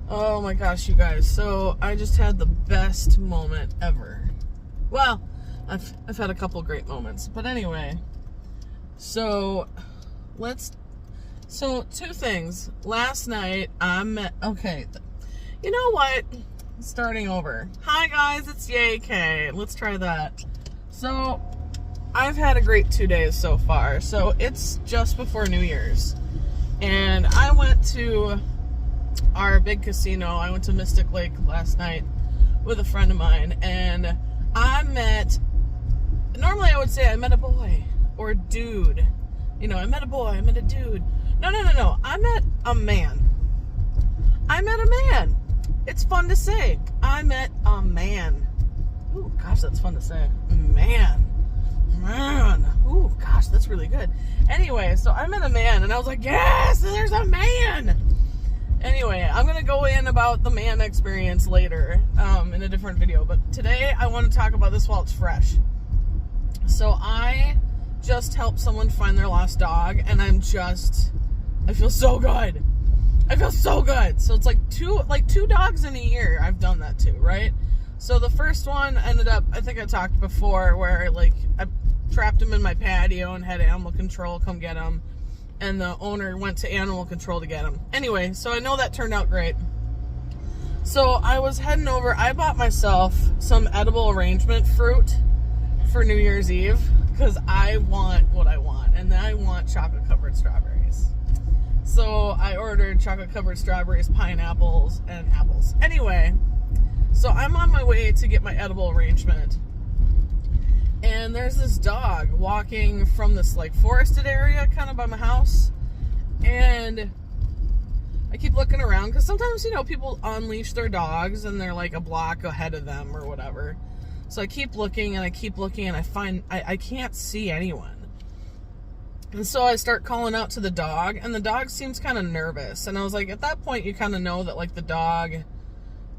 Oh my gosh, you guys. So I just had the best moment ever. Well, I've had a couple great moments. But anyway, so two things. Last night you know what? Starting over. Hi guys, it's YayKay. Let's try that. So I've had a great 2 days so far. So it's just before New Year's. And I went to our big casino. I went to Mystic Lake last night with a friend of mine, and normally I would say I met a boy or a dude. You know, I met a boy, I met a dude. No. I met a man. It's fun to say. I met a man. Ooh, gosh, that's fun to say. Man. Ooh, gosh, that's really good. Anyway, so I met a man, and I was like, yes, there's a man. Anyway, I'm going to go in about the man experience later in a different video. But today, I want to talk about this while it's fresh. So I just helped someone find their lost dog, and I feel so good. I feel so good. So it's like two dogs in a year I've done that to, right? So the first one ended up, I think I talked before, where I trapped him in my patio and had animal control come get him. And the owner went to animal control to get him. Anyway, so I know that turned out great. So I was heading over. I bought myself some edible arrangement fruit for New Year's Eve because I want what I want. And I want chocolate-covered strawberries. So I ordered chocolate-covered strawberries, pineapples, and apples. Anyway, so I'm on my way to get my edible arrangement. And there's this dog walking from this forested area kind of by my house. And I keep looking around because sometimes, people unleash their dogs and they're a block ahead of them or whatever. So I keep looking and I can't see anyone. And so I start calling out to the dog, and the dog seems kind of nervous. And I was like, at that point, you kind of know that the dog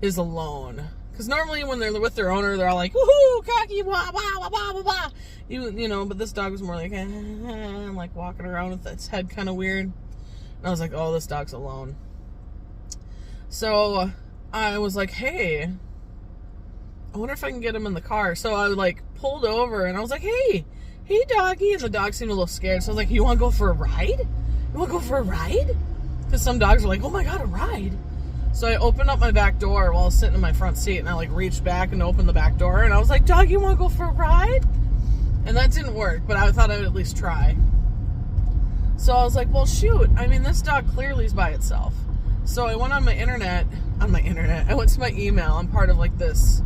is alone. Because normally when they're with their owner, they're all like, woohoo, cocky, blah, blah, blah, blah, blah. But this dog was more walking around with its head kind of weird. And I was like, oh, this dog's alone. So I was like, hey, I wonder if I can get him in the car. So I pulled over and I was like, hey doggy. And the dog seemed a little scared. So I was like, you want to go for a ride? Because some dogs are like, oh my God, a ride. So I opened up my back door while I was sitting in my front seat, and I reached back and opened the back door, and I was like, dog, you want to go for a ride? And that didn't work, but I thought I would at least try. So I was like, well, shoot. I mean, this dog clearly is by itself. So I went on my internet. I went to my email. I'm part of this,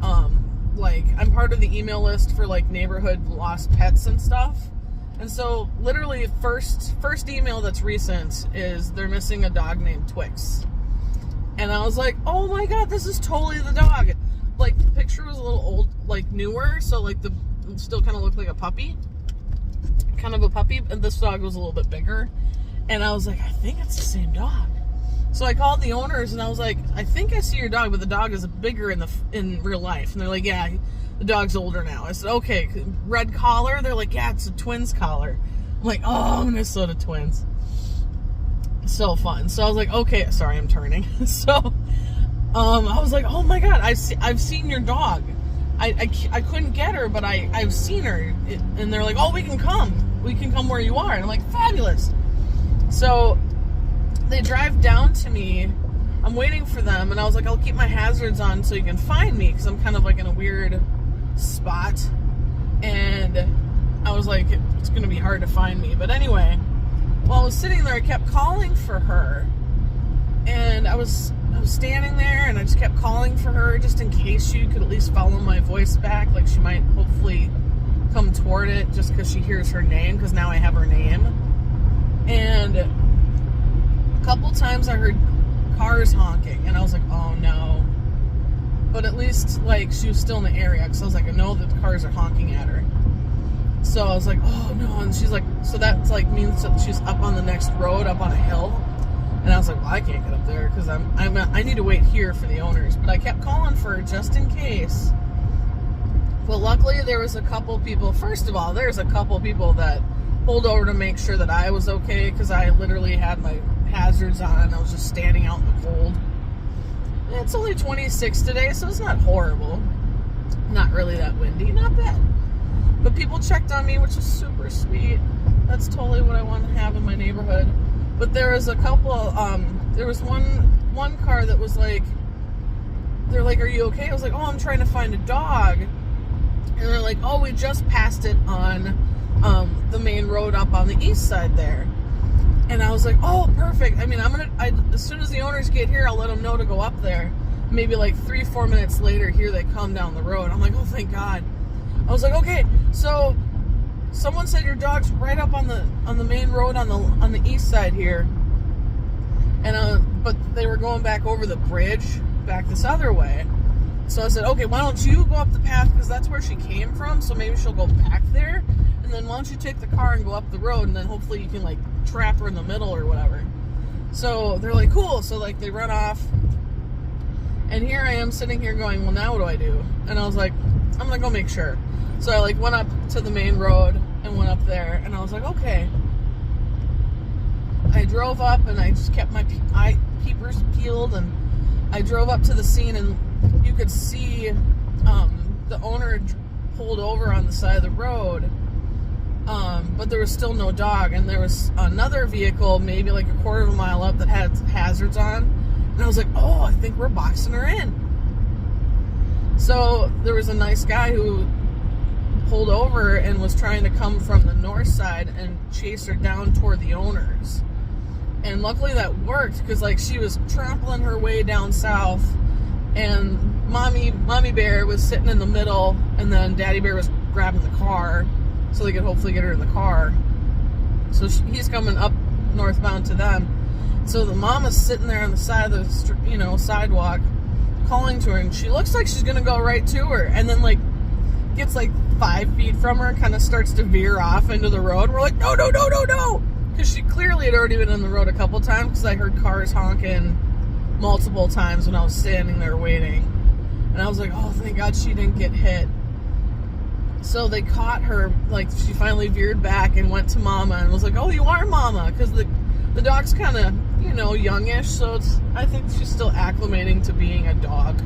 I'm part of the email list for neighborhood lost pets and stuff. And so literally first email that's recent is they're missing a dog named Twix. And I was like, oh my God, this is totally the dog. The picture was a little old, newer, so it still kind of looked like a puppy. Kind of a puppy, and this dog was a little bit bigger. And I was like, I think it's the same dog. So I called the owners and I was like, I think I see your dog, but the dog is bigger in real life. And they're like, yeah, the dog's older now. I said, okay, red collar? They're like, yeah, it's a twins collar. I'm like, oh, Minnesota Twins. So fun. So I was like, okay, sorry, I'm turning. So I was like, oh my God, I've seen your dog. I couldn't get her, but I've seen her. And they're like, oh, we can come where you are. And I'm like, fabulous. So they drive down to me. I'm waiting for them, and I was like, I'll keep my hazards on so you can find me, because I'm kind of in a weird spot. And I was like, it's gonna be hard to find me. But anyway, while I was sitting there, I kept calling for her, and I was standing there, and I just kept calling for her just in case she could at least follow my voice back. She might hopefully come toward it just because she hears her name, because now I have her name. And a couple times I heard cars honking, and I was like, oh no. But at least she was still in the area, because I was like, I know that the cars are honking at her. So I was like, oh no. And she's like, so that's means that she's up on the next road, up on a hill. And I was like, well, I can't get up there because I need to wait here for the owners. But I kept calling for her just in case. But luckily there was a couple people. First of all, there's a couple people that pulled over to make sure that I was okay, because I literally had my hazards on and I was just standing out in the cold. It's only 26 today, so it's not horrible. Not really that windy, not bad. But people checked on me, which is super sweet. That's totally what I want to have in my neighborhood. But there was a couple, there was one car that was like, they're like, are you okay? I was like, oh, I'm trying to find a dog. And they're like, oh, we just passed it on the main road up on the east side there. And I was like, oh, perfect. I mean, as soon as the owners get here, I'll let them know to go up there. Maybe like 3-4 minutes later, here they come down the road. I'm like, oh, thank God. I was like, okay, so someone said your dog's right up on the main road on the east side here. And but they were going back over the bridge back this other way. So I said, okay, why don't you go up the path, because that's where she came from, so maybe she'll go back there. And then why don't you take the car and go up the road, and then hopefully you can like trap her in the middle or whatever. So they're like, cool. So like they run off. And here I am sitting here going, well, now what do I do? And I was like, I'm going to go make sure. So I like went up to the main road and went up there, and I was like, okay. I drove up and I just kept my peepers peeled, and I drove up to the scene, and you could see the owner pulled over on the side of the road, but there was still no dog, and there was another vehicle maybe like a quarter of a mile up that had hazards on, and I was like, oh, I think we're boxing her in. So there was a nice guy who pulled over and was trying to come from the north side and chase her down toward the owners. And luckily that worked, because like she was trampling her way down south, and mommy bear was sitting in the middle, and then daddy bear was grabbing the car so they could hopefully get her in the car. So he's coming up northbound to them. So the mama's sitting there on the side of the sidewalk calling to her, and she looks like she's gonna go right to her, and then like gets like 5 feet from her and kind of starts to veer off into the road. We're like, no, because she clearly had already been on the road a couple times, because I heard cars honking multiple times when I was standing there waiting. And I was like, oh, thank God she didn't get hit. So they caught her, like she finally veered back and went to mama and was like, oh, you are mama, because the dog's kind of, youngish, so I think she's still acclimating to being a dog.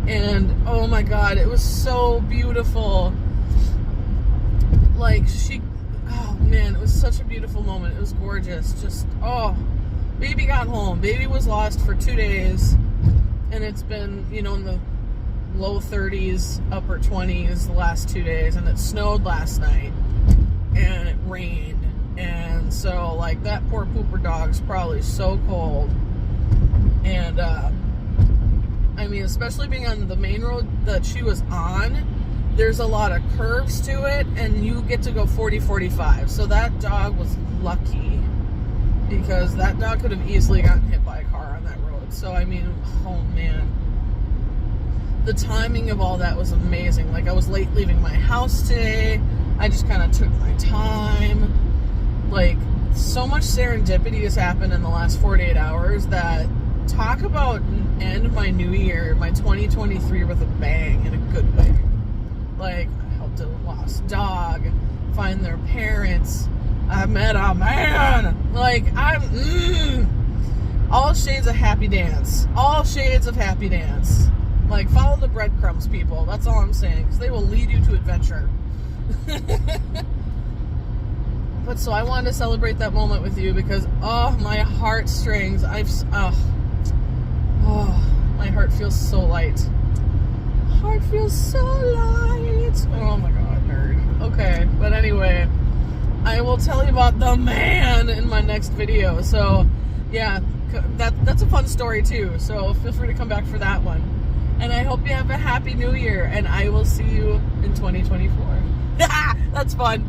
And oh my God, it was so beautiful. Like oh man, it was such a beautiful moment. It was gorgeous. Just, baby got home. Baby was lost for 2 days, and it's been, in the low 30s, upper 20s the last 2 days, and it snowed last night, and it rained, and so, like, that poor pooper dog's probably so cold. And, I mean, especially being on the main road that she was on, there's a lot of curves to it, and you get to go 40-45. So that dog was lucky, because that dog could have easily gotten hit by a car on that road. So, I mean, oh man. The timing of all that was amazing. Like, I was late leaving my house today. I just kind of took my time. Like, so much serendipity has happened in the last 48 hours that, talk about end my new year, my 2023, with a bang, in a good way. Like, I helped a lost dog find their parents. I met a man. Like, all shades of happy dance. All shades of happy dance. Like, follow the breadcrumbs, people. That's all I'm saying, because they will lead you to adventure. But so I wanted to celebrate that moment with you, because, my heartstrings, my heart feels so light. Heart feels so light. Oh my God, nerd. Okay, but anyway, I will tell you about the man in my next video. So, yeah, that's a fun story too. So feel free to come back for that one. And I hope you have a happy new year, and I will see you in 2024. That's fun.